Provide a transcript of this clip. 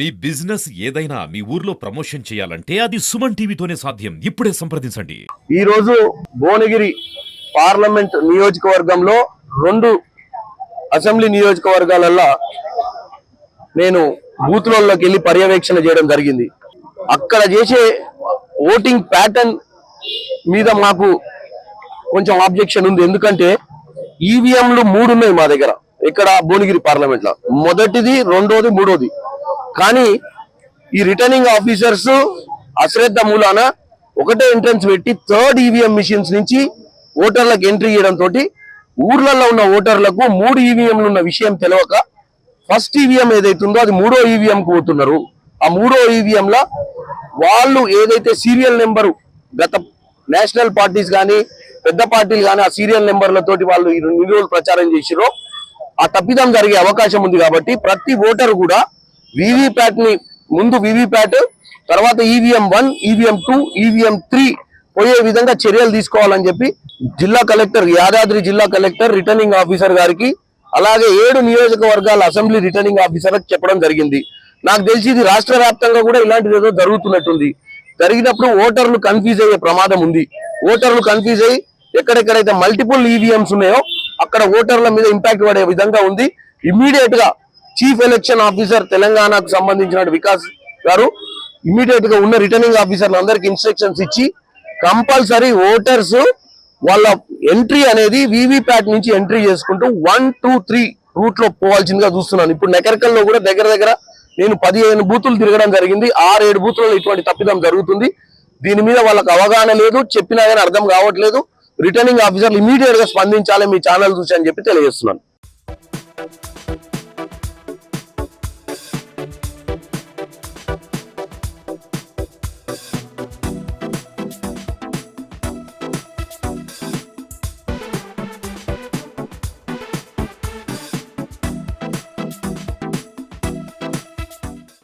మీ business ఏదైనా మీ ఊర్లో promotion చేయాలంటే అది సుమన్ టీవీతోనే సాధ్యం. ఇప్పుడే సంప్రదించండి. ఈ రోజు భువనగిరి పార్లమెంట్ నియోజకవర్గంలో 2 అసెంబ్లీ నియోజకవర్గాలలో నేను బూత్లలోకి వెళ్ళి పర్యవేక్షణ చేయడం జరిగింది. అక్కడ చేసే ఓటింగ్ ప్యాటర్న్ మీద మాకు కొంచెం ఆబ్జెక్షన్ ఉంది. ఎందుకంటే ఈవీఎంలు 3 ఉన్నాయి మా దగ్గర ఇక్కడ భువనగిరి పార్లమెంట్ లో. మొదటిది, రెండోది, మూడోది. కానీ ఈ రిటర్నింగ్ ఆఫీసర్స్ అశ్రద్ధ మూలాన ఒకటే ఎంట్రన్స్ పెట్టి 3rd ఈవీఎం మిషన్స్ నుంచి ఓటర్లకు ఎంట్రీ చేయడంతో ఊర్లలో ఉన్న ఓటర్లకు 3 ఈవీఎంలు ఉన్న విషయం తెలియక ఫస్ట్ ఈవీఎం ఏదైతుందో అది 3వ ఈవీఎం కు పోతున్నారు. ఆ 3వ ఈవీఎం లా వాళ్ళు ఏదైతే సీరియల్ నెంబరు గత నేషనల్ పార్టీస్ కానీ పెద్ద పార్టీలు కానీ ఆ సీరియల్ నెంబర్లతోటి వాళ్ళు ఇన్ని రోజులు ప్రచారం చేసిరో ఆ తప్పిదం జరిగే అవకాశం ఉంది. కాబట్టి ప్రతి ఓటర్ కూడా వీవీప్యాట్ ని ముందు వీవీప్యాట్, తర్వాత ఈవీఎం 1, ఈవీఎం 2, ఈవీఎం 3 పోయే విధంగా చర్యలు తీసుకోవాలని చెప్పి జిల్లా కలెక్టర్, యాదాద్రి జిల్లా కలెక్టర్ రిటర్నింగ్ ఆఫీసర్ గారికి, అలాగే 7 నియోజకవర్గాల అసెంబ్లీ రిటర్నింగ్ ఆఫీసర్లకు చెప్పడం జరిగింది. నాకు తెలిసి ఇది రాష్ట్ర వ్యాప్తంగా కూడా ఇలాంటిది ఏదో జరుగుతున్నట్టుంది. జరిగినప్పుడు ఓటర్లు కన్ఫ్యూజ్ అయ్యే ప్రమాదం ఉంది. ఓటర్లు కన్ఫ్యూజ్ అయ్యి ఎక్కడెక్కడైతే మల్టిపుల్ ఈవీఎంస్ ఉన్నాయో అక్కడ ఓటర్ల మీద ఇంపాక్ట్ పడే విధంగా ఉంది. ఇమ్మీడియట్ గా చీఫ్ ఎలక్షన్ ఆఫీసర్ తెలంగాణకు సంబంధించిన వికాస్ గారు ఇమ్మీడియట్ గా ఉన్న రిటర్నింగ్ ఆఫీసర్లు అందరికి ఇన్స్ట్రక్షన్స్ ఇచ్చి కంపల్సరీ ఓటర్స్ వాళ్ళ ఎంట్రీ అనేది వీవీప్యాట్ నుంచి ఎంట్రీ చేసుకుంటూ 1, 2, 3 రూట్ లో పోవాల్సిందిగా చూస్తున్నాను. ఇప్పుడు నెకర్కల్లో కూడా దగ్గర నేను 15 బూతులు తిరగడం జరిగింది. 6-7 బూతులలో ఇటువంటి తప్పిదం జరుగుతుంది. దీని మీద వాళ్ళకి అవగాహన లేదు, చెప్పినా కానీ అర్థం కావట్లేదు. రిటర్నింగ్ ఆఫీసర్లు ఇమీడియట్ గా స్పందించాలి మీ ఛానల్ చూసి అని చెప్పి తెలియజేస్తున్నాను.